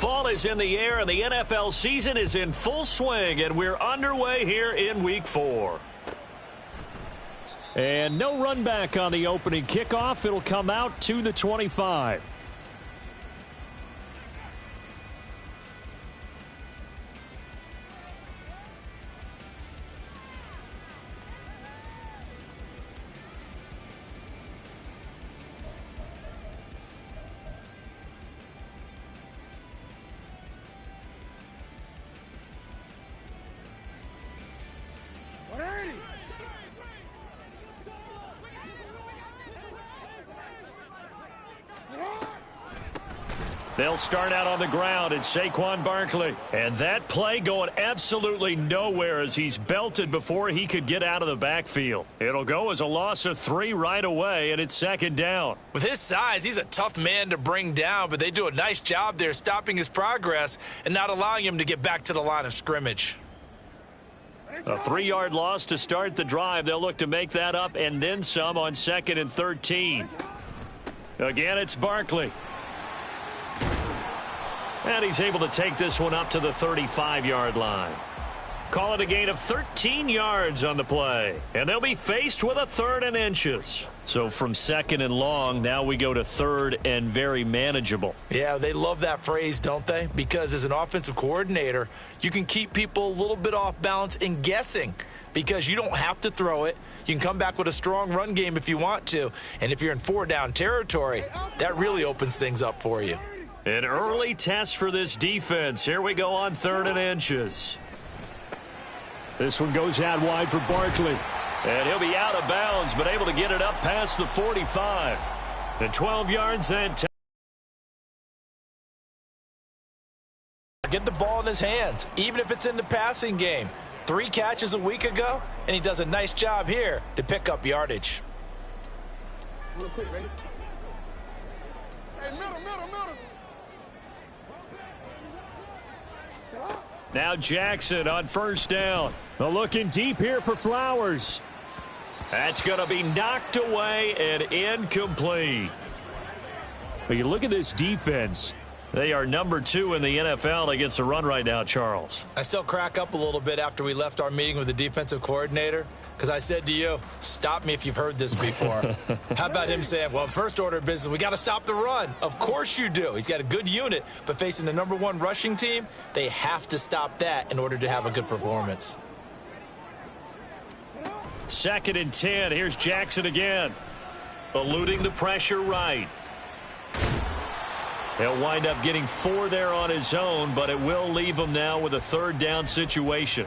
Fall is in the air, and the NFL season is in full swing, and we're underway here in Week 4. And no run back on the opening kickoff. It'll come out to the 25. They'll start out on the ground. It's Saquon Barkley. And that play going absolutely nowhere as he's belted before he could get out of the backfield. It'll go as a loss of 3 right away, and it's 2nd down. With his size, he's a tough man to bring down, but they do a nice job there stopping his progress and not allowing him to get back to the line of scrimmage. A 3-yard loss to start the drive. They'll look to make that up and then some on 2nd and 13. Again, it's Barkley. And he's able to take this one up to the 35-yard line. Call it a gain of 13 yards on the play. And they'll be faced with a 3rd and inches. So from 2nd and long, now we go to 3rd and very manageable. Yeah, they love that phrase, don't they? Because as an offensive coordinator, you can keep people a little bit off balance and guessing because you don't have to throw it. You can come back with a strong run game if you want to. And if you're in 4-down territory, that really opens things up for you. An early test for this defense. Here we go on 3rd and inches. This one goes out wide for Barkley. And he'll be out of bounds, but able to get it up past the 45. The 12 yards then. Get the ball in his hands, even if it's in the passing game. 3 catches a week ago, and he does a nice job here to pick up yardage. Real quick, ready? Hey, middle. Now Jackson on 1st down. They're looking deep here for Flowers. That's going to be knocked away and incomplete. But you look at this defense. They are number 2 in the NFL against the run right now, Charles. I still crack up a little bit after we left our meeting with the defensive coordinator because I said to you, stop me if you've heard this before. How about him saying, well, first order of business, we got to stop the run. Of course you do. He's got a good unit, but facing the number 1 rushing team, they have to stop that in order to have a good performance. 2nd and 10. Here's Jackson again. Eluding the pressure right. He'll wind up getting 4 there on his own, but it will leave him now with a 3rd down situation.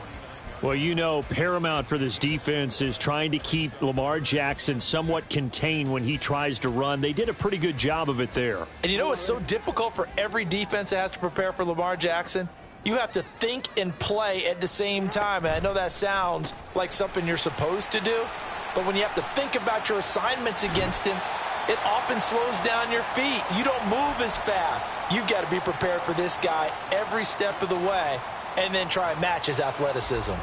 Well, you know, paramount for this defense is trying to keep Lamar Jackson somewhat contained when he tries to run. They did a pretty good job of it there. And you know it's so difficult for every defense that has to prepare for Lamar Jackson? You have to think and play at the same time. And I know that sounds like something you're supposed to do, but when you have to think about your assignments against him, it often slows down your feet. You don't move as fast. You've got to be prepared for this guy every step of the way and then try and match his athleticism.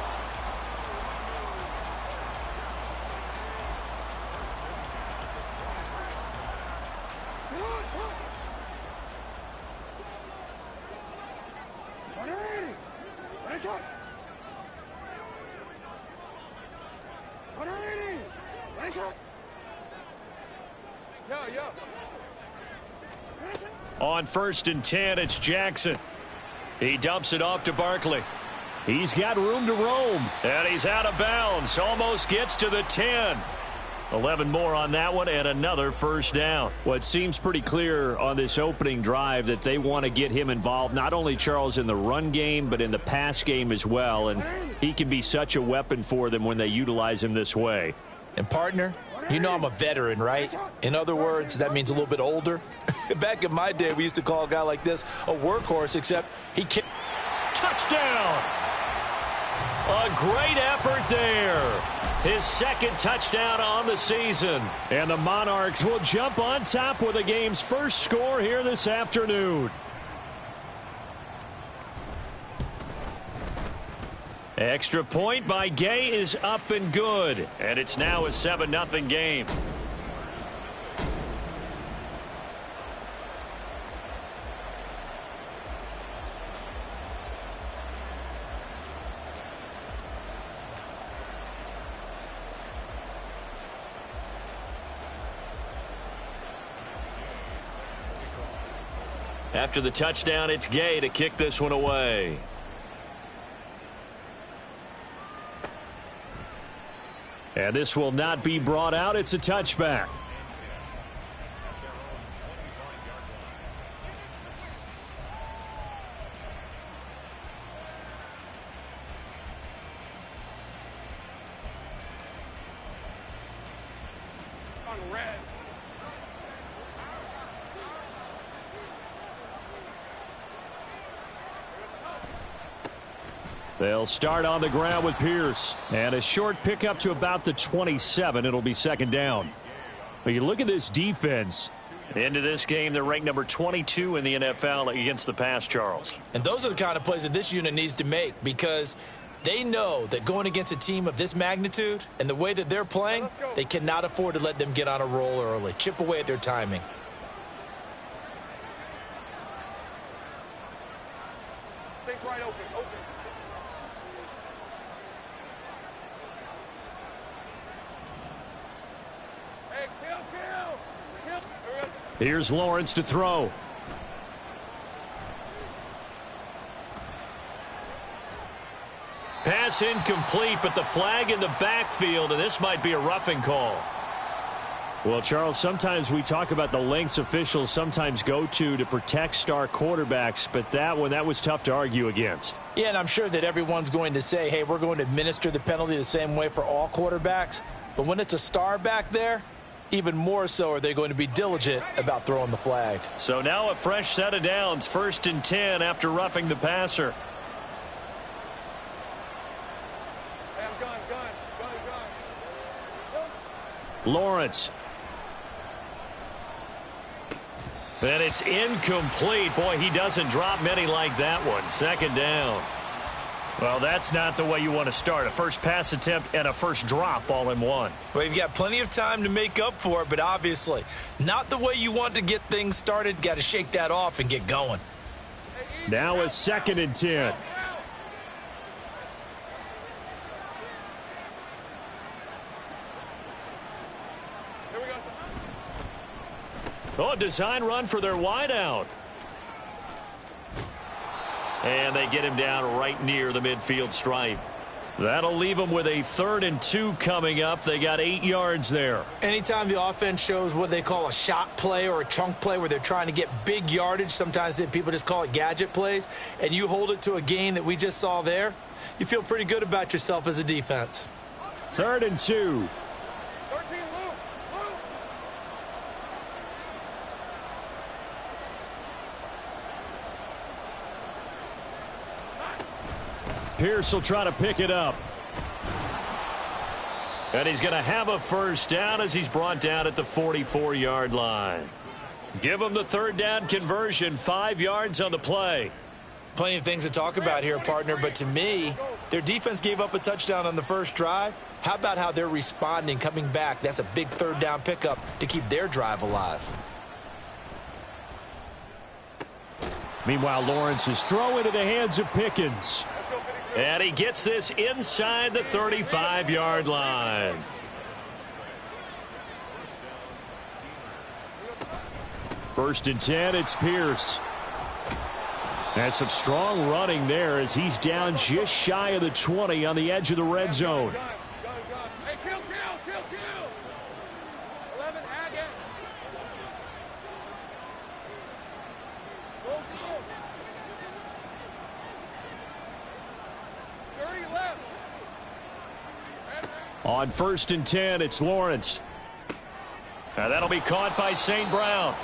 On 1st and 10, it's Jackson. He dumps it off to Barkley. He's got room to roam. And he's out of bounds. Almost gets to the 10. 11 more on that one and another 1st down. Well, it seems pretty clear on this opening drive that they want to get him involved, not only, Charles, in the run game, but in the pass game as well. And he can be such a weapon for them when they utilize him this way. And, partner, you know I'm a veteran, right? In other words, that means a little bit older. Back in my day, we used to call a guy like this a workhorse, except he can't. Touchdown! A great effort there. His 2nd touchdown on the season. And the Monarchs will jump on top with the game's first score here this afternoon. Extra point by Gay is up and good. And it's now a 7-0 game. After the touchdown, it's Gay to kick this one away. And this will not be brought out. It's a touchback. They'll start on the ground with Pierce. And a short pickup to about the 27. It'll be second down. But you look at this defense. Into this game, they're ranked number 22 in the NFL against the pass, Charles. And those are the kind of plays that this unit needs to make, because they know that going against a team of this magnitude and the way that they're playing, they cannot afford to let them get on a roll early. Chip away at their timing. Take right open. Hey, kill. Here's Lawrence to throw. Pass incomplete, but the flag in the backfield, and this might be a roughing call. Well, Charles, sometimes we talk about the lengths officials sometimes go to protect star quarterbacks, but that was tough to argue against. Yeah, and I'm sure that everyone's going to say, hey, we're going to administer the penalty the same way for all quarterbacks. But when it's a star back there, even more so are they going to be diligent about throwing the flag. So now a fresh set of downs, 1st and 10 after roughing the passer. Hey, I'm gun. Lawrence. And it's incomplete. Boy, he doesn't drop many like that one. 2nd down. Well, that's not the way you want to start. A first pass attempt and a first drop all in one. Well, you've got plenty of time to make up for it, but obviously not the way you want to get things started. Got to shake that off and get going. Now a 2nd and 10. Oh, design run for their wideout. And they get him down right near the midfield stripe. That'll leave them with a 3rd and 2 coming up. They got 8 yards there. Anytime the offense shows what they call a shot play or a chunk play where they're trying to get big yardage, sometimes people just call it gadget plays, and you hold it to a gain that we just saw there, you feel pretty good about yourself as a defense. 3rd and 2. 13, Luke. Pierce will try to pick it up. And he's going to have a first down as he's brought down at the 44-yard line. Give him the 3rd down conversion, 5 yards on the play. Plenty of things to talk about here, partner, but to me, their defense gave up a touchdown on the first drive. How about how they're responding, coming back? That's a big 3rd down pickup to keep their drive alive. Meanwhile, Lawrence is throwing to the hands of Pickens. And he gets this inside the 35-yard line. First and 10, it's Pierce. That's some strong running there as he's down just shy of the 20 on the edge of the red zone. Gun. Hey, kill. 11, Haggett. Go. 30 left. On 1st and 10, it's Lawrence. Now that'll be caught by St. Brown.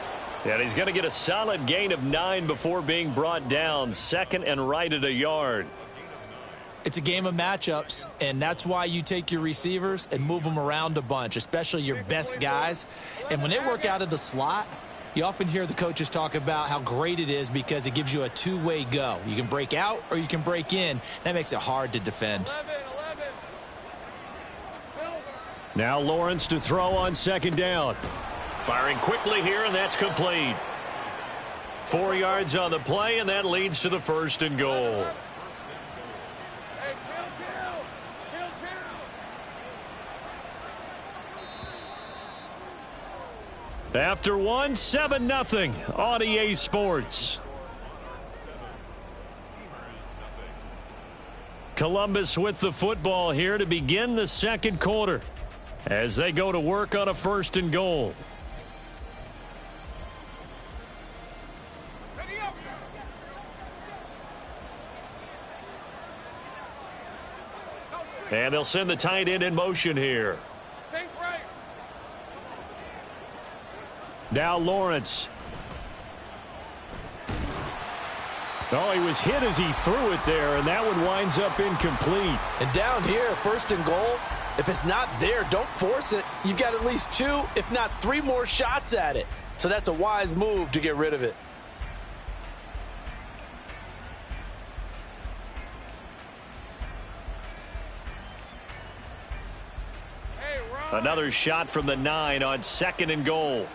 And he's going to get a solid gain of 9 before being brought down. 2nd and right at a yard. It's a game of matchups, and that's why you take your receivers and move them around a bunch, especially your best guys. And when they work out of the slot, you often hear the coaches talk about how great it is because it gives you a two-way go. You can break out or you can break in. That makes it hard to defend. 11. Now Lawrence to throw on 2nd down. Firing quickly here, and that's complete. 4 yards on the play, and that leads to the 1st and goal. Hey, kill. After one, 7-0 on EA Sports. Columbus with the football here to begin the second quarter as they go to work on a 1st and goal. And they'll send the tight end in motion here. Now Lawrence. Oh, he was hit as he threw it there, and that one winds up incomplete. And down here, 1st and goal, if it's not there, don't force it. You've got at least 2, if not 3 more shots at it. So that's a wise move to get rid of it. Another shot from the 9 on 2nd and goal.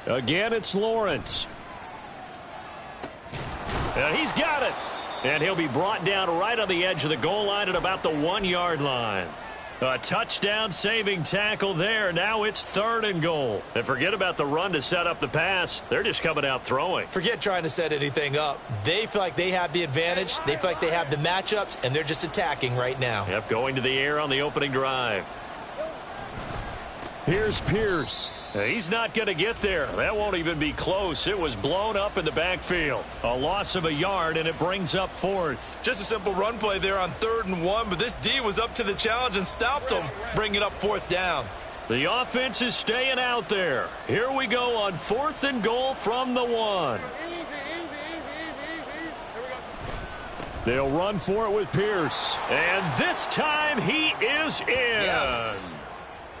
Again, it's Lawrence. He's got it. And he'll be brought down right on the edge of the goal line at about the 1-yard line. A touchdown-saving tackle there. Now it's 3rd and goal. And forget about the run to set up the pass. They're just coming out throwing. Forget trying to set anything up. They feel like they have the advantage. They feel like they have the matchups, and they're just attacking right now. Yep, going to the air on the opening drive. Here's Pierce. He's not going to get there. That won't even be close. It was blown up in the backfield. A loss of a yard, and it brings up 4th. Just a simple run play there on 3rd and 1, but this D was up to the challenge and stopped them, bringing up 4th down. The offense is staying out there. Here we go on 4th and goal from the 1. They'll run for it with Pierce. And this time he is in. Yes.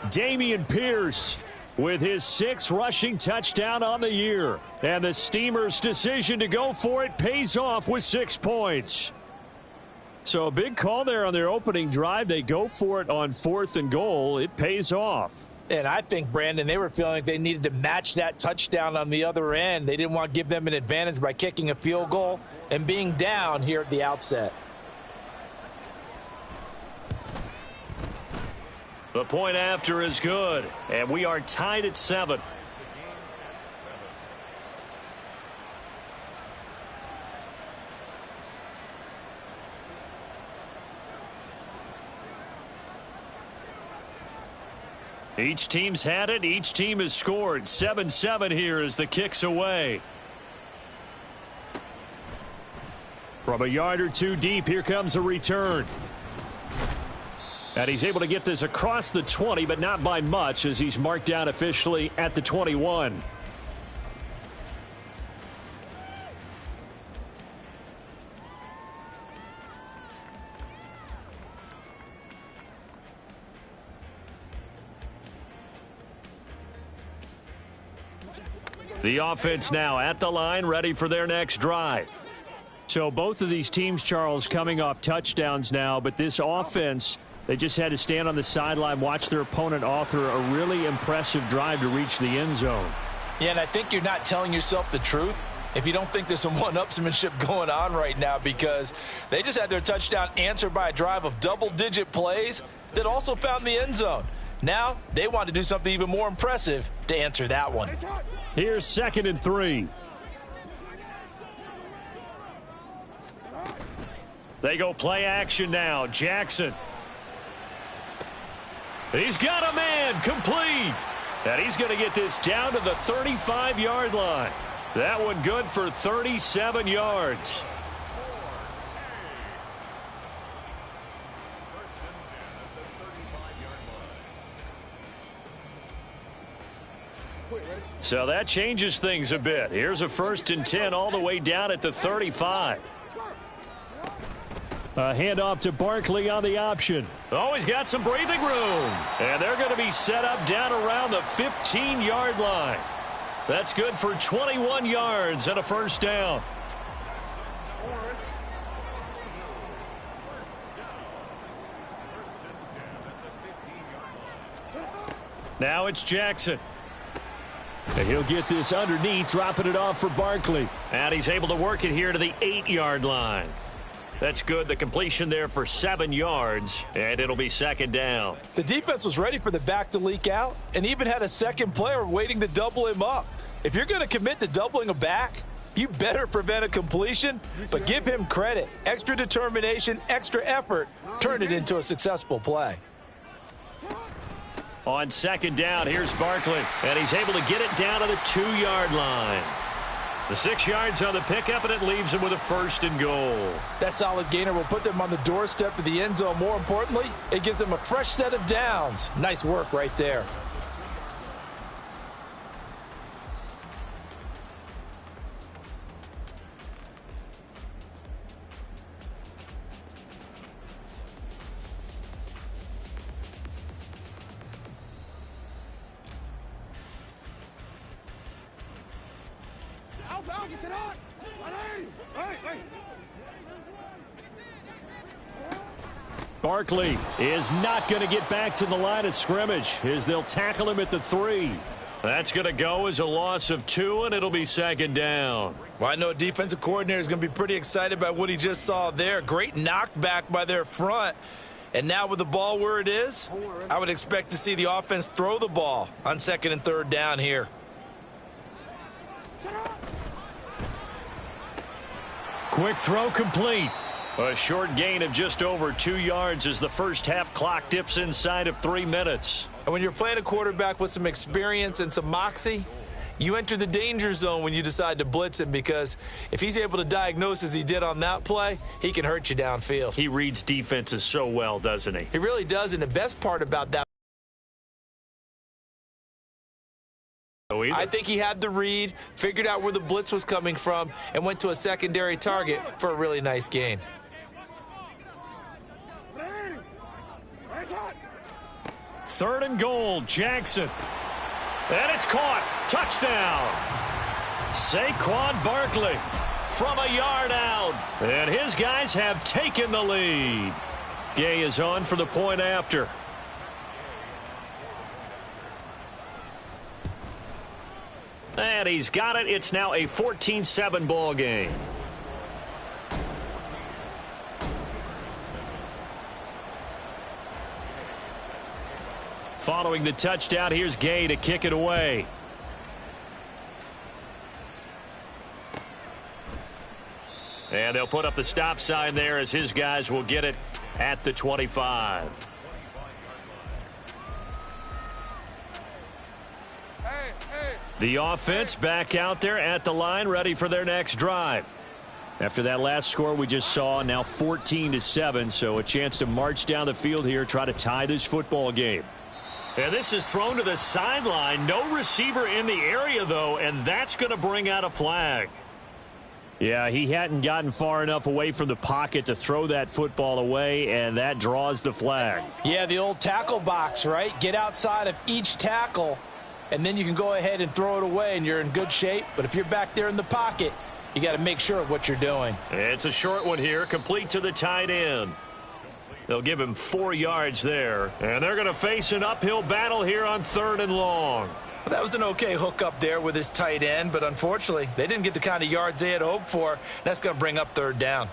Dameon Pierce with his 6th rushing touchdown on the year. And the Steamers' decision to go for it pays off with 6 points. So a big call there on their opening drive. They go for it on 4th and goal. It pays off. And I think, Brandon, they were feeling like they needed to match that touchdown on the other end. They didn't want to give them an advantage by kicking a field goal and being down here at the outset. The point after is good, and we are tied at 7. Each team's had it. Each team has scored. 7-7 here as the kick's away. From a yard or 2 deep, here comes a return. And he's able to get this across the 20, but not by much as he's marked down officially at the 21. The offense now at the line, ready for their next drive. So both of these teams, Charles, coming off touchdowns now, but this offense, they just had to stand on the sideline, watch their opponent author a really impressive drive to reach the end zone. Yeah, and I think you're not telling yourself the truth if you don't think there's some one-upsmanship going on right now, because they just had their touchdown answered by a drive of double-digit plays that also found the end zone. Now they want to do something even more impressive to answer that one. Here's 2nd and 3. They go play action now. Jackson. He's got a man, complete. And he's going to get this down to the 35-yard line. That one good for 37 yards. So that changes things a bit. Here's a 1st and 10 all the way down at the 35. A handoff to Barkley on the option. Oh, he's got some breathing room. And they're going to be set up down around the 15-yard line. That's good for 21 yards and a 1st down. Now it's Jackson. And he'll get this underneath, dropping it off for Barkley. And he's able to work it here to the 8-yard line. That's good. The completion there for 7 yards, and it'll be second down. The defense was ready for the back to leak out and even had a second player waiting to double him up. If you're going to commit to doubling a back, you better prevent a completion, but give him credit. Extra determination, extra effort, turned it into a successful play. On second down, here's Barkley, and he's able to get it down to the 2-yard line. The 6 yards on the pickup, and it leaves him with a first and goal. That solid gainer will put them on the doorstep of the end zone. More importantly, it gives them a fresh set of downs. Nice work right there. Barkley is not going to get back to the line of scrimmage as they'll tackle him at the 3. That's going to go as a loss of 2, and it'll be second down. Well, I know a defensive coordinator is going to be pretty excited about what he just saw there. Great knockback by their front. And now with the ball where it is, I would expect to see the offense throw the ball on second and third down here. Quick throw complete. A short gain of just over 2 yards as the first half clock dips inside of 3 minutes. And when you're playing a quarterback with some experience and some moxie, you enter the danger zone when you decide to blitz him, because if he's able to diagnose as he did on that play, he can hurt you downfield. He reads defenses so well, doesn't he? He really does, and the best part about that, I think he had the read, figured out where the blitz was coming from, and went to a secondary target for a really nice gain. Third and goal, Jackson. And it's caught. Touchdown. Saquon Barkley from a yard out. And his guys have taken the lead. Gay is on for the point after. And he's got it. It's now a 14-7 ball game. Following the touchdown, here's Gay to kick it away. And they'll put up the stop sign there as his guys will get it at the 25. The offense back out there at the line, ready for their next drive. After that last score we just saw, now 14-7, so a chance to march down the field here, try to tie this football game. And this is thrown to the sideline. No receiver in the area, though, and that's going to bring out a flag. Yeah, he hadn't gotten far enough away from the pocket to throw that football away, and that draws the flag. Yeah, the old tackle box, right? Get outside of each tackle, and then you can go ahead and throw it away, and you're in good shape. But if you're back there in the pocket, you got to make sure of what you're doing. It's a short one here, complete to the tight end. They'll give him 4 yards there, and they're going to face an uphill battle here on 3rd and long. Well, that was an okay hook up there with his tight end, but unfortunately, they didn't get the kind of yards they had hoped for. That's going to bring up 3rd down.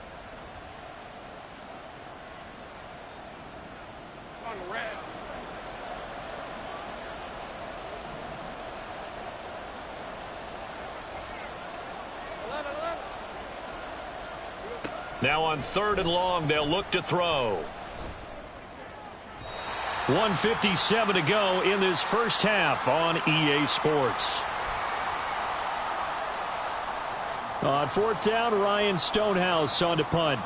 Now on 3rd and long, they'll look to throw. 1:57 to go in this first half on EA Sports. On 4th down, Ryan Stonehouse on to punt.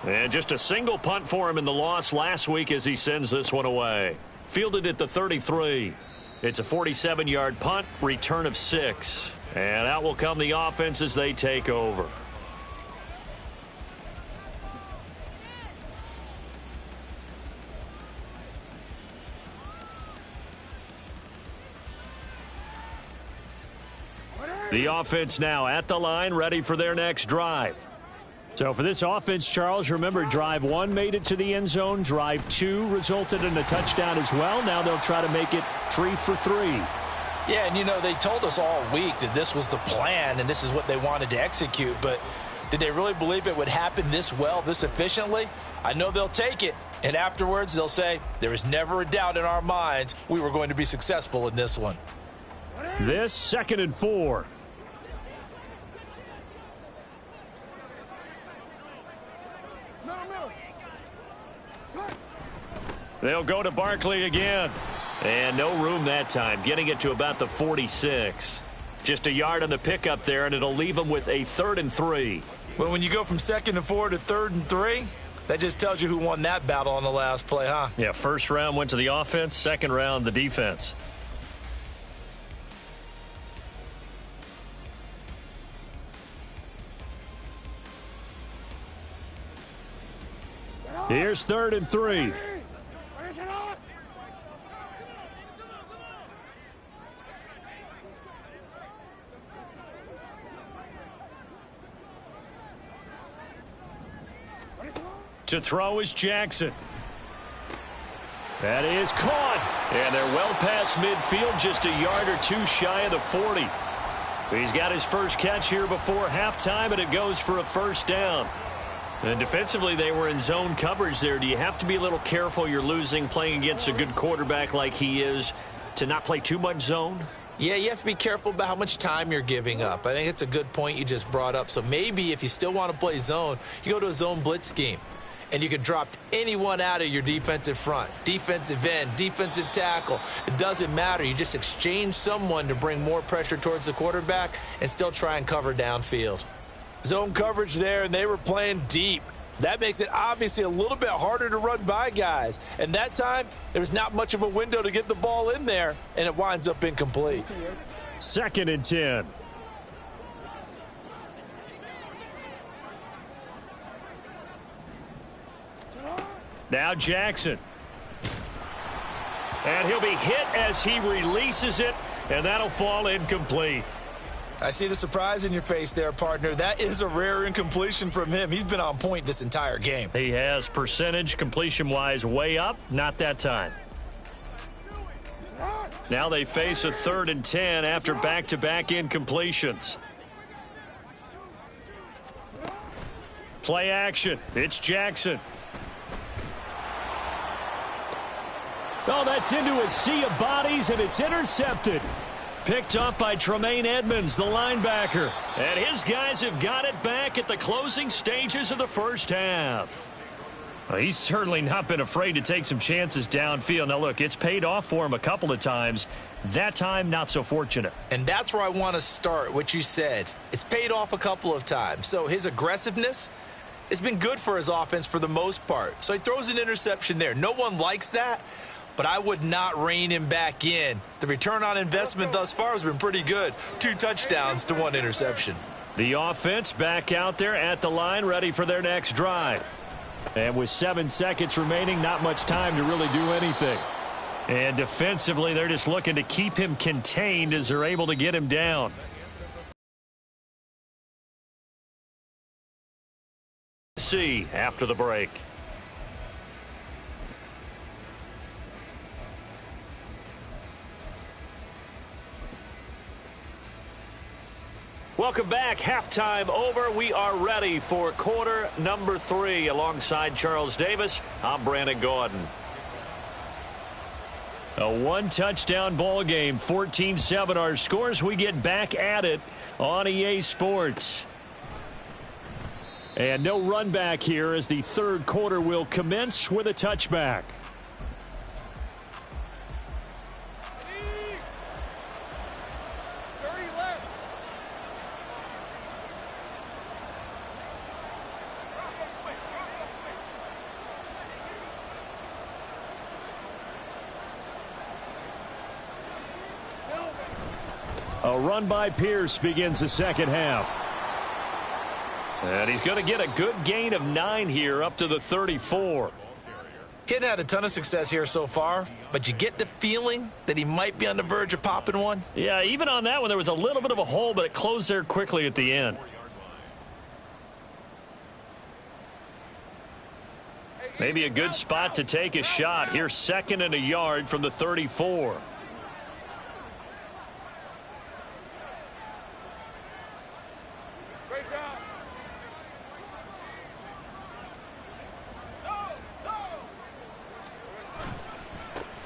And just a single punt for him in the loss last week as he sends this one away. Fielded at the 33. It's a 47-yard punt, return of 6. And out will come the offense as they take over. The offense now at the line, ready for their next drive. So for this offense, Charles, remember, drive 1 made it to the end zone. Drive 2 resulted in a touchdown as well. Now they'll try to make it 3 for 3. Yeah, and they told us all week that this was the plan and this is what they wanted to execute, but did they really believe it would happen this well, this efficiently? I know they'll take it, and afterwards they'll say, there was never a doubt in our minds we were going to be successful in this one. This 2nd and 4. They'll go to Barkley again. And no room that time, getting it to about the 46. Just a yard on the pickup there, and it'll leave them with a 3rd and 3. Well, when you go from 2nd and 4 to 3rd and 3, that just tells you who won that battle on the last play, huh? Yeah, first round went to the offense, second round the defense. Here's 3rd and 3. To throw is Jackson. That is caught. And they're well past midfield, just a yard or two shy of the 40. He's got his first catch here before halftime, and it goes for a first down. And defensively, they were in zone coverage there. Do you have to be a little careful? You're losing playing against a good quarterback like he is to not play too much zone? Yeah, you have to be careful about how much time you're giving up. I think it's a good point you just brought up. So maybe if you still want to play zone, you go to a zone blitz scheme. And you can drop anyone out of your defensive front, defensive end, defensive tackle. It doesn't matter. You just exchange someone to bring more pressure towards the quarterback and still try and cover downfield. Zone coverage there, and they were playing deep. That makes it obviously a little bit harder to run by guys. And that time, there's not much of a window to get the ball in there, and it winds up incomplete. 2nd and 10. Now Jackson. And he'll be hit as he releases it, and that'll fall incomplete. I see the surprise in your face there, partner. That is a rare incompletion from him. He's been on point this entire game. He has percentage completion-wise way up, not that time. Now they face a 3rd and 10 after back-to-back incompletions. Play action. It's Jackson. Oh, that's into a sea of bodies, and it's intercepted. Picked up by Tremaine Edmonds, the linebacker. And his guys have got it back at the closing stages of the first half. Well, he's certainly not been afraid to take some chances downfield. Now, look, it's paid off for him a couple of times. That time, not so fortunate. And that's where I want to start, what you said. It's paid off a couple of times. So his aggressiveness has been good for his offense for the most part. So he throws an interception there. No one likes that, but I would not rein him back in. The return on investment thus far has been pretty good. 2 touchdowns to 1 interception. The offense back out there at the line, ready for their next drive. And with 7 seconds remaining, not much time to really do anything. And defensively, they're just looking to keep him contained as they're able to get him down. See after the break. Welcome back. Halftime over. We are ready for quarter number 3. Alongside Charles Davis, I'm Brandon Gaudin. A 1-touchdown ball game, 14-7 our scores. We get back at it on EA Sports. And no run back here as the 3rd quarter will commence with a touchback. A run by Pierce begins the second half. And he's going to get a good gain of 9 here up to the 34. He hadn't had a ton of success here so far, but you get the feeling that he might be on the verge of popping one. Yeah, even on that one, there was a little bit of a hole, but it closed there quickly at the end. Maybe a good spot to take a shot. Here's 2nd and a yard from the 34.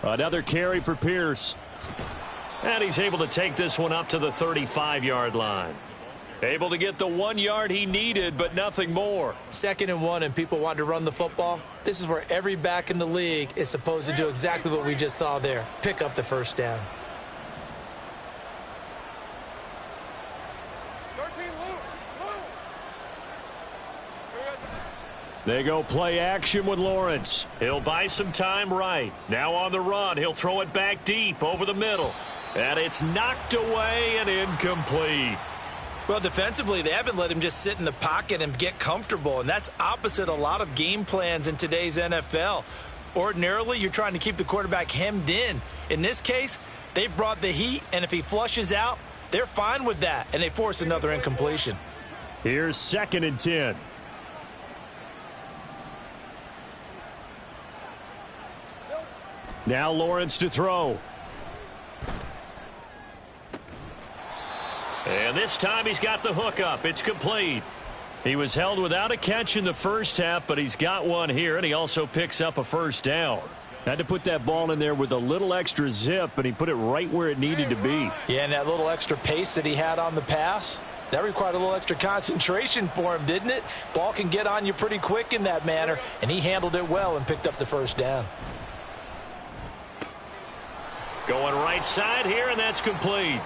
Another carry for Pierce. And he's able to take this one up to the 35-yard line. Able to get the 1 yard he needed, but nothing more. 2nd and 1 and people want to run the football. This is where every back in the league is supposed to do exactly what we just saw there. Pick up the first down. 13, Luke. They go play action with Lawrence. He'll buy some time right. Now on the run, he'll throw it back deep over the middle. And it's knocked away and incomplete. Well, defensively, they haven't let him just sit in the pocket and get comfortable, and that's opposite a lot of game plans in today's NFL. Ordinarily, you're trying to keep the quarterback hemmed in. In this case, they brought the heat, and if he flushes out, they're fine with that, and they force another incompletion. Here's 2nd and 10. Now Lawrence to throw. And this time he's got the hook up. It's complete. He was held without a catch in the first half, but he's got one here, and he also picks up a first down. Had to put that ball in there with a little extra zip, and he put it right where it needed to be. Yeah, and that little extra pace that he had on the pass, that required a little extra concentration for him, didn't it? Ball can get on you pretty quick in that manner, and he handled it well and picked up the first down. Going right side here, and that's complete.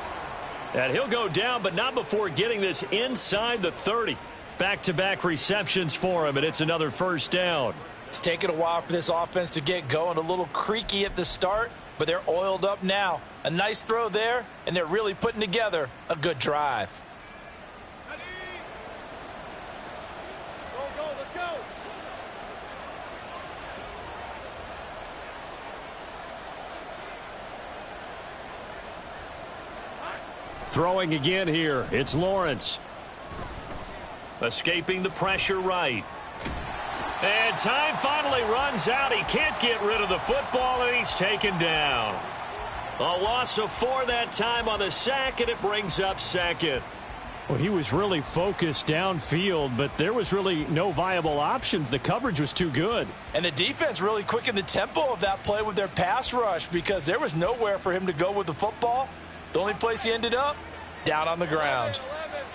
And he'll go down, but not before getting this inside the 30. Back-to-back receptions for him, and it's another first down. It's taken a while for this offense to get going. A little creaky at the start, but they're oiled up now. A nice throw there, and they're really putting together a good drive. Go, let's go. Throwing again here. It's Lawrence. Escaping the pressure right. And time finally runs out. He can't get rid of the football, and he's taken down. A loss of 4 that time on the sack, and it brings up 2nd. Well, he was really focused downfield, but there was really no viable options. The coverage was too good. And the defense really quickened the tempo of that play with their pass rush because there was nowhere for him to go with the football. The only place he ended up, down on the ground.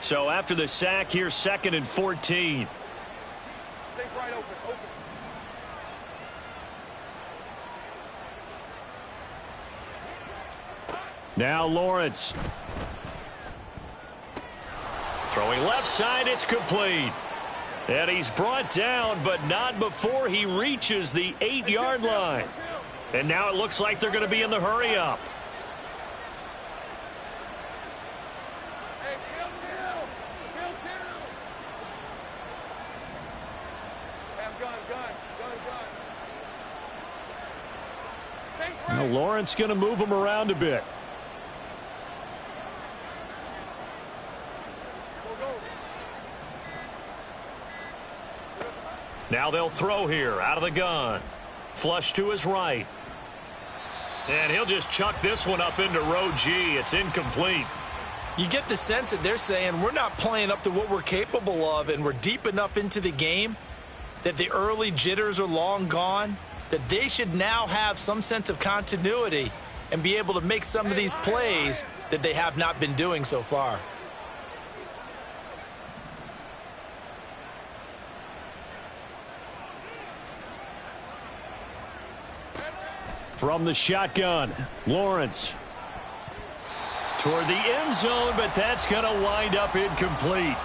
So after the sack, here's 2nd and 14. Take right open. Now Lawrence. Throwing left side, it's complete. And he's brought down, but not before he reaches the 8-yard line. And now it looks like they're going to be in the hurry-up. Now Lawrence going to move him around a bit. Now they'll throw here out of the gun. Flush to his right. And he'll just chuck this one up into row G. It's incomplete. You get the sense that they're saying we're not playing up to what we're capable of, and we're deep enough into the game that the early jitters are long gone, that they should now have some sense of continuity and be able to make some of these plays that they have not been doing so far. From the shotgun, Lawrence. Toward the end zone, but that's going to wind up incomplete.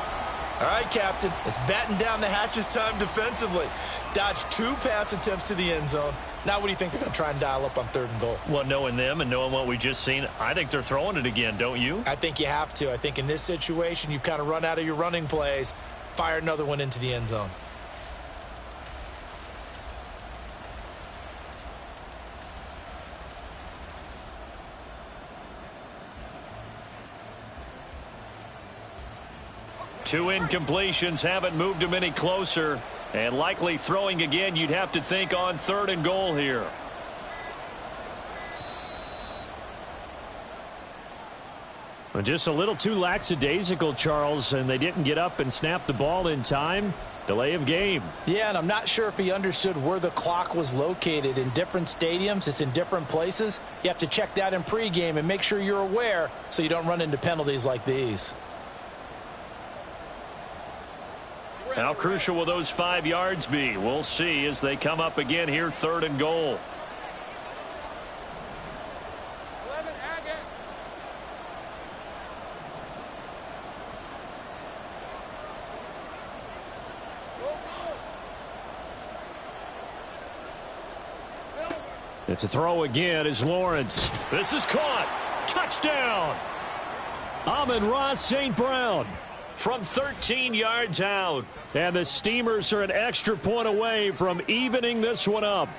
All right, Captain, it's batten down the hatches time defensively. Dodged 2 pass attempts to the end zone. Now what do you think they're going to try and dial up on 3rd and goal? Well, knowing them and knowing what we just seen, I think they're throwing it again, don't you? I think you have to. I think in this situation, you've kind of run out of your running plays. Fire another one into the end zone. Two incompletions haven't moved him any closer. And likely throwing again, you'd have to think on 3rd and goal here. Just a little too lackadaisical, Charles, and they didn't get up and snap the ball in time. Delay of game. Yeah, and I'm not sure if he understood where the clock was located. In different stadiums, it's in different places. You have to check that in pregame and make sure you're aware so you don't run into penalties like these. How crucial will those 5 yards be? We'll see as they come up again here, 3rd and goal. It's a throw again is Lawrence. This is caught. Touchdown. Amon-Ra St. Brown. From 13 yards out. And the Steamers are an extra point away from evening this one up.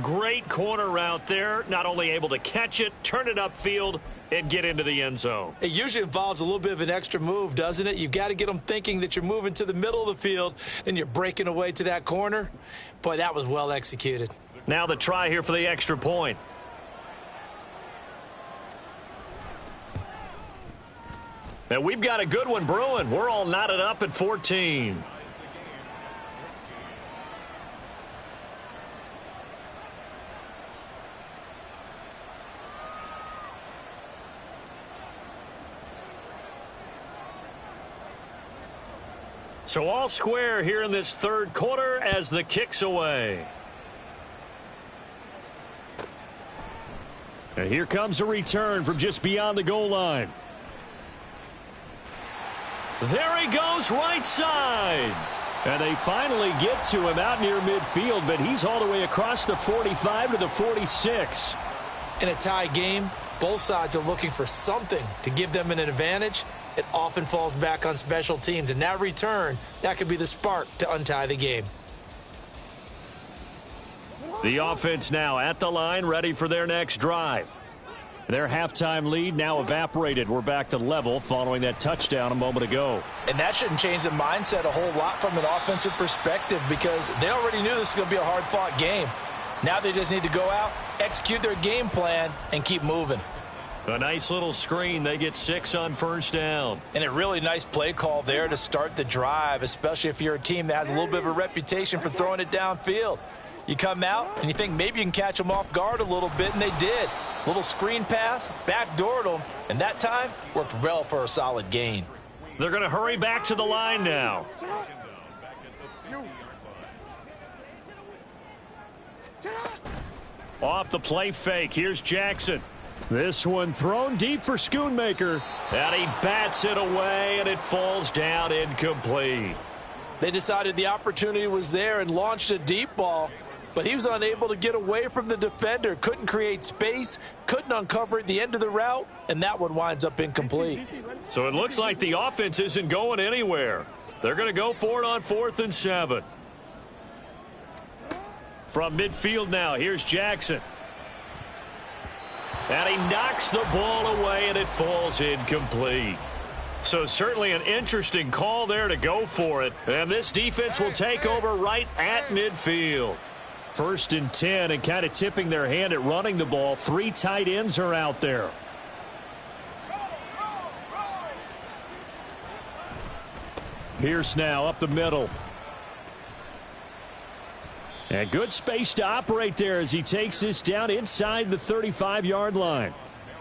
Great corner route there. Not only able to catch it, turn it upfield, and get into the end zone. It usually involves a little bit of an extra move, doesn't it? You've got to get them thinking that you're moving to the middle of the field, and you're breaking away to that corner. Boy, that was well executed. Now the try here for the extra point. And we've got a good one brewing. We're all knotted up at 14. So all square here in this 3rd quarter as the kick's away. And here comes a return from just beyond the goal line. There he goes, right side. And they finally get to him out near midfield, but he's all the way across the 45 to the 46. In a tie game, both sides are looking for something to give them an advantage. It often falls back on special teams, and that return, that could be the spark to untie the game. The offense now at the line, ready for their next drive. Their halftime lead now evaporated. We're back to level following that touchdown a moment ago. And that shouldn't change the mindset a whole lot from an offensive perspective because they already knew this was going to be a hard-fought game. Now they just need to go out, execute their game plan, and keep moving. A nice little screen. They get 6 on 1st down. And a really nice play call there to start the drive, especially if you're a team that has a little bit of a reputation for throwing it downfield. You come out and you think maybe you can catch them off guard a little bit, and they did. Little screen pass, backdoored them, and that time worked well for a solid gain. They're going to hurry back to the line now. Off the play fake. Here's Jackson. This one thrown deep for Schoonmaker. And he bats it away, and it falls down incomplete. They decided the opportunity was there and launched a deep ball, but he was unable to get away from the defender. Couldn't create space, couldn't uncover at the end of the route, and that one winds up incomplete. So it looks like the offense isn't going anywhere. They're going to go for it on 4th and 7. From midfield now, here's Jackson. And he knocks the ball away, and it falls incomplete. So certainly an interesting call there to go for it. And this defense will take over right at midfield. 1st and 10, and kind of tipping their hand at running the ball. 3 tight ends are out there. Pierce now up the middle. And good space to operate there as he takes this down inside the 35-yard line.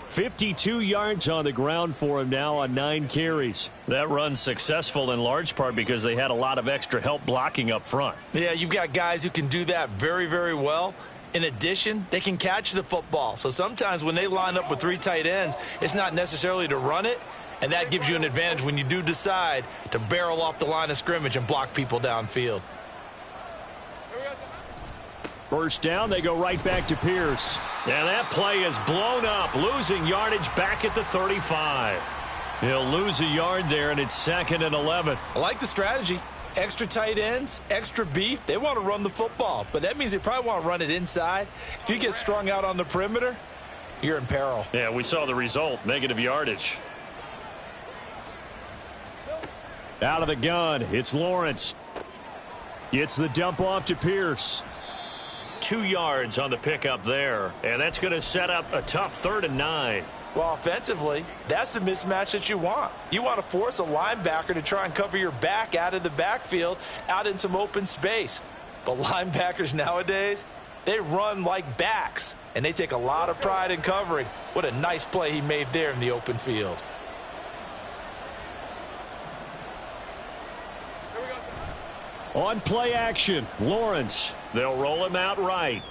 52 yards on the ground for him now on 9 carries. That run's successful in large part because they had a lot of extra help blocking up front. Yeah, you've got guys who can do that very, very well. In addition, they can catch the football. So sometimes when they line up with 3 tight ends, it's not necessarily to run it, and that gives you an advantage when you do decide to barrel off the line of scrimmage and block people downfield. 1st down, they go right back to Pierce. And that play is blown up, losing yardage back at the 35. He'll lose a yard there, and it's 2nd and 11. I like the strategy. Extra tight ends, extra beef. They want to run the football, but that means they probably want to run it inside. If you get strung out on the perimeter, you're in peril. Yeah, we saw the result, negative yardage. Out of the gun, it's Lawrence. Gets the dump off to Pierce. 2 yards on the pickup there, and that's going to set up a tough 3rd and 9. Well, offensively, that's the mismatch that you want. You want to force a linebacker to try and cover your back out of the backfield, out in some open space. But linebackers nowadays, they run like backs, and they take a lot of pride in covering. What a nice play he made there in the open field. On play action, Lawrence. They'll roll him out right.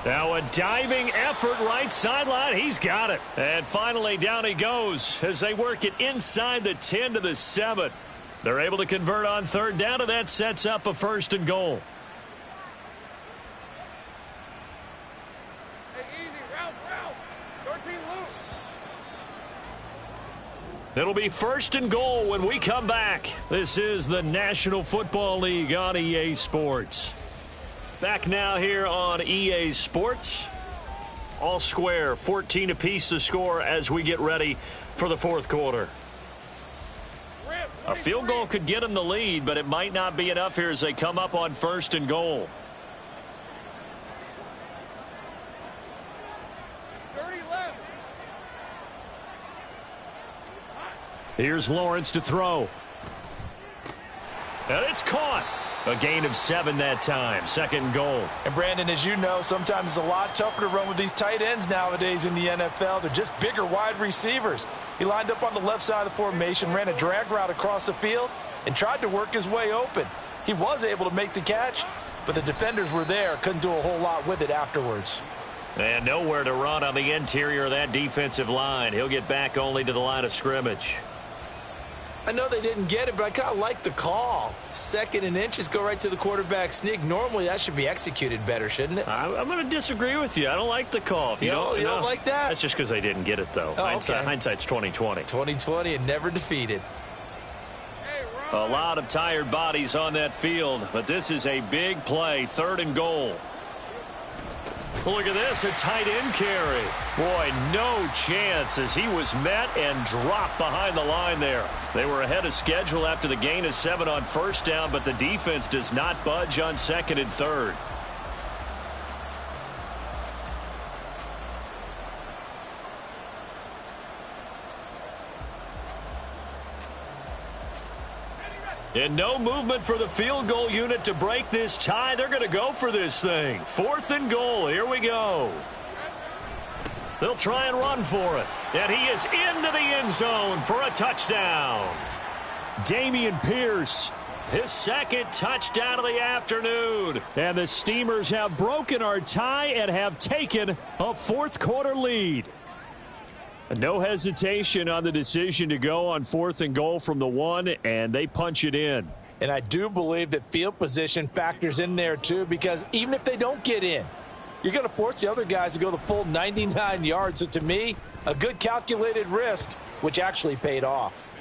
Now a diving effort right sideline. He's got it. And finally down he goes as they work it inside the 10 to the 7. They're able to convert on third down, and that sets up a 1st and goal. Hey, easy. Route. 13 loose. It'll be 1st and goal when we come back. This is the National Football League on EA Sports. Back now here on EA Sports. All square, 14 apiece to score as we get ready for the 4th quarter. A field goal could get them the lead, but it might not be enough here as they come up on 1st and goal. 30 left. Here's Lawrence to throw. And it's caught. A gain of 7 that time. 2nd and goal. And Brandon, as you know, sometimes it's a lot tougher to run with these tight ends nowadays in the NFL. They're just bigger wide receivers. He lined up on the left side of the formation, ran a drag route across the field, and tried to work his way open. He was able to make the catch, but the defenders were there. Couldn't do a whole lot with it afterwards. And nowhere to run on the interior of that defensive line. He'll get back only to the line of scrimmage. I know they didn't get it, but I kind of like the call. 2nd and inches, go right to the quarterback sneak. Normally, that should be executed better, shouldn't it? I'm going to disagree with you. I don't like the call. You don't like that? That's just because they didn't get it, though. Oh, okay. Hindsight's 20/20. 2020 and never defeated. A lot of tired bodies on that field, but this is a big play. 3rd and goal. Look at this, a tight end carry. Boy, no chance as he was met and dropped behind the line there. They were ahead of schedule after the gain of 7 on 1st down, but the defense does not budge on 2nd and 3rd. And no movement for the field goal unit to break this tie. They're going to go for this thing. 4th and goal. Here we go. They'll try and run for it. And he is into the end zone for a touchdown. Dameon Pierce. His 2nd touchdown of the afternoon. And the Steamers have broken our tie and have taken a 4th quarter lead. No hesitation on the decision to go on 4th and goal from the 1, and they punch it in. And I do believe that field position factors in there, too, because even if they don't get in, you're going to force the other guys to go the full 99 yards. So, to me, a good calculated risk, which actually paid off.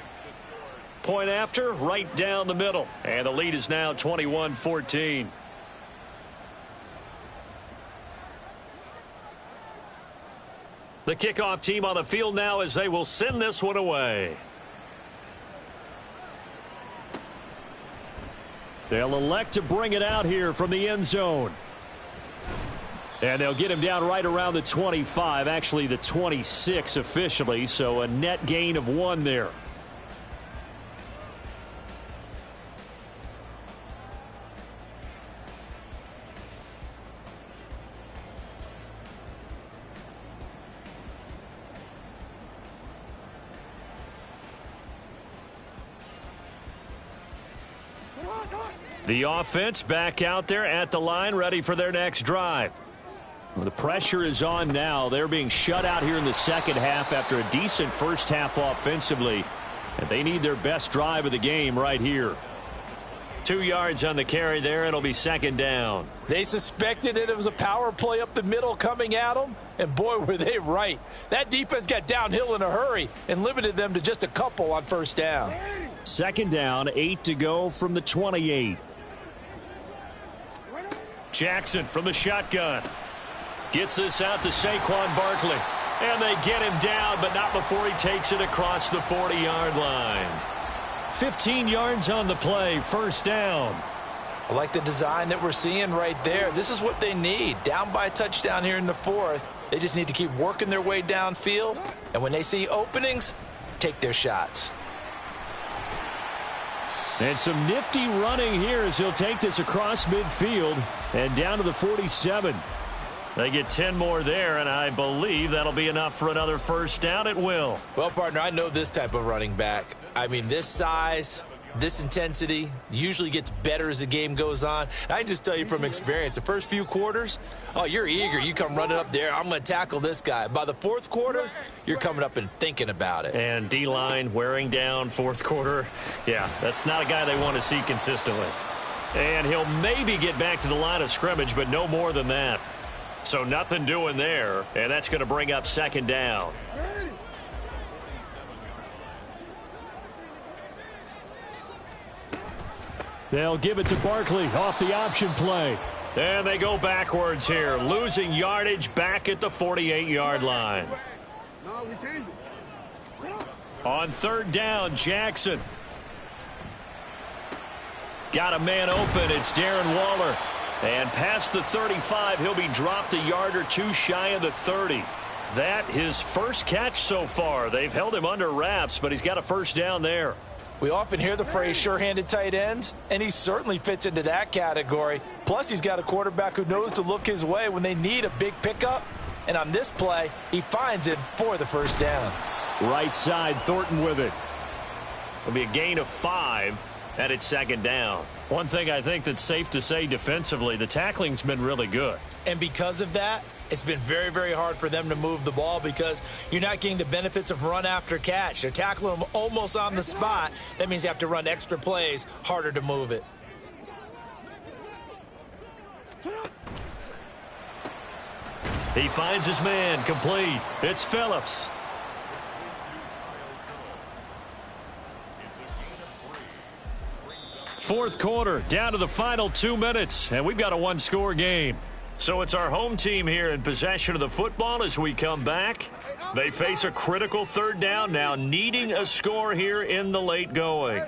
Point after, right down the middle. And the lead is now 21-14. The kickoff team on the field now as they will send this one away. They'll elect to bring it out here from the end zone. And they'll get him down right around the 25, actually the 26 officially, so a net gain of 1 there. The offense back out there at the line, ready for their next drive. Well, the pressure is on now. They're being shut out here in the 2nd half after a decent 1st half offensively. And they need their best drive of the game right here. 2 yards on the carry there. It'll be 2nd down. They suspected it was a power play up the middle coming at them, and boy, were they right. That defense got downhill in a hurry and limited them to just a couple on 1st down. 2nd down, 8 to go from the 28. Jackson from the shotgun. Gets this out to Saquon Barkley. And they get him down, but not before he takes it across the 40-yard line. 15 yards on the play, 1st down. I like the design that we're seeing right there. This is what they need. Down by a touchdown here in the fourth. They just need to keep working their way downfield. And when they see openings, take their shots. And some nifty running here as he'll take this across midfield and down to the 47. They get 10 more there, and I believe that'll be enough for another first down. It will. Well, partner, I know this type of running back. I mean, this size, this intensity usually gets better as the game goes on. And I can just tell you from experience, the first few quarters, oh, you're eager. You come running up there, I'm going to tackle this guy. By the fourth quarter, you're coming up and thinking about it. And D-line wearing down fourth quarter. Yeah, that's not a guy they want to see consistently. And he'll maybe get back to the line of scrimmage, but no more than that. So nothing doing there, and that's going to bring up second down. They'll give it to Barkley off the option play. And they go backwards here, losing yardage back at the 48-yard line. No, we changed it. On third down, Jackson. Got a man open. It's Darren Waller. And past the 35, he'll be dropped a yard or two shy of the 30. That his first catch so far. They've held him under wraps, but he's got a first down there. We often hear the phrase sure-handed tight ends, and he certainly fits into that category. Plus, he's got a quarterback who knows to look his way when they need a big pickup. And on this play, he finds it for the first down. Right side, Thornton with it. It'll be a gain of 5, and it's second down. One thing I think that's safe to say defensively, the tackling's been really good. And because of that, it's been very, very hard for them to move the ball because you're not getting the benefits of run after catch. They're tackling them almost on the spot. That means you have to run extra plays, harder to move it. He finds his man, complete. It's Phillips. Fourth quarter, down to the final 2 minutes, and we've got a one-score game. So it's our home team here in possession of the football as we come back. They face a critical third down now, needing a score here in the late going.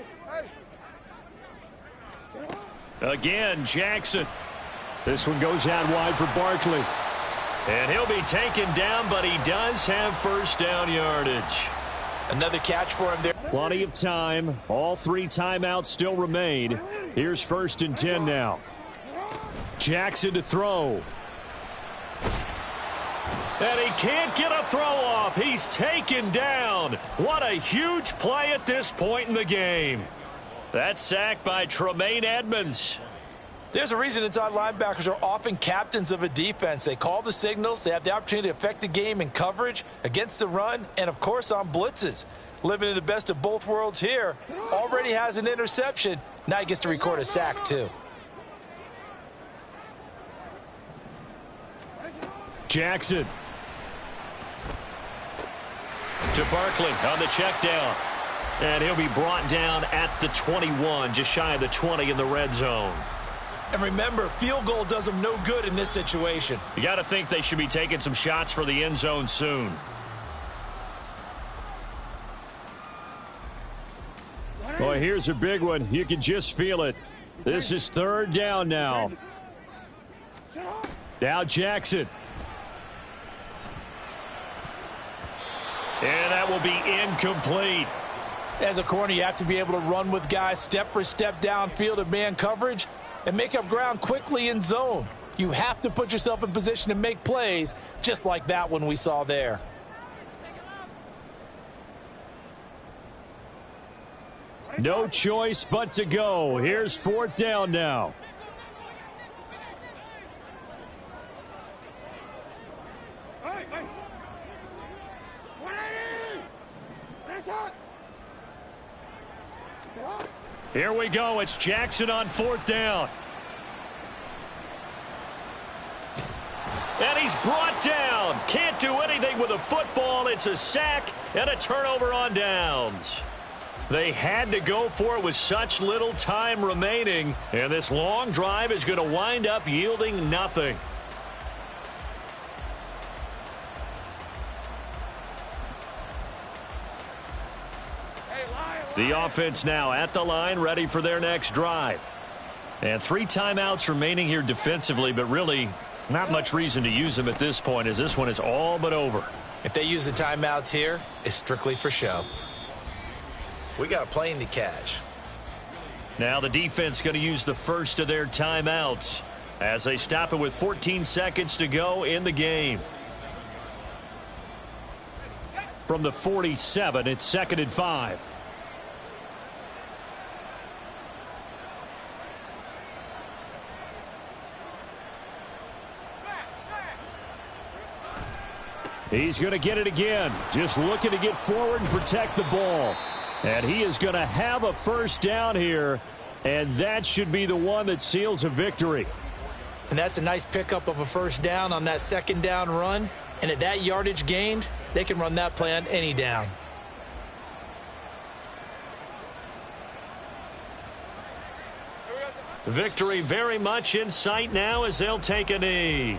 Again, Jackson. This one goes out wide for Barkley. And he'll be taken down, but he does have first down yardage. Another catch for him there. Plenty of time. All 3 timeouts still remain. Here's 1st and 10 now. Jackson to throw. And he can't get a throw off. He's taken down. What a huge play at this point in the game. That's sacked by Tremaine Edmonds. There's a reason inside linebackers are often captains of a defense. They call the signals. They have the opportunity to affect the game in coverage, against the run, and, of course, on blitzes. Living in the best of both worlds here. Already has an interception. Now he gets to record a sack, too. Jackson. To Barkley on the check down. And he'll be brought down at the 21, just shy of the 20 in the red zone. And remember, field goal does them no good in this situation. You got to think they should be taking some shots for the end zone soon. Boy, here's a big one. You can just feel it. This is third down now. Now Jackson. And that will be incomplete. As a corner, you have to be able to run with guys step for step downfield in man coverage and make up ground quickly in zone. You have to put yourself in position to make plays just like that one we saw there. No choice but to go. Here's 4th down now. Here we go. It's Jackson on 4th down. And he's brought down. Can't do anything with a football. It's a sack and a turnover on downs. They had to go for it with such little time remaining. And this long drive is going to wind up yielding nothing. The offense now at the line, ready for their next drive. And 3 timeouts remaining here defensively, but really not much reason to use them at this point as this one is all but over. If they use the timeouts here, it's strictly for show. We got a plane to catch. Now the defense going to use the first of their timeouts as they stop it with 14 seconds to go in the game. From the 47, it's 2nd and 5. He's going to get it again. Just looking to get forward and protect the ball. And he is going to have a first down here. And that should be the one that seals a victory. And that's a nice pickup of a first down on that 2nd down run. And at that yardage gained, they can run that play on any down. Victory very much in sight now as they'll take a knee.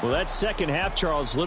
Well, that second half, Charles, little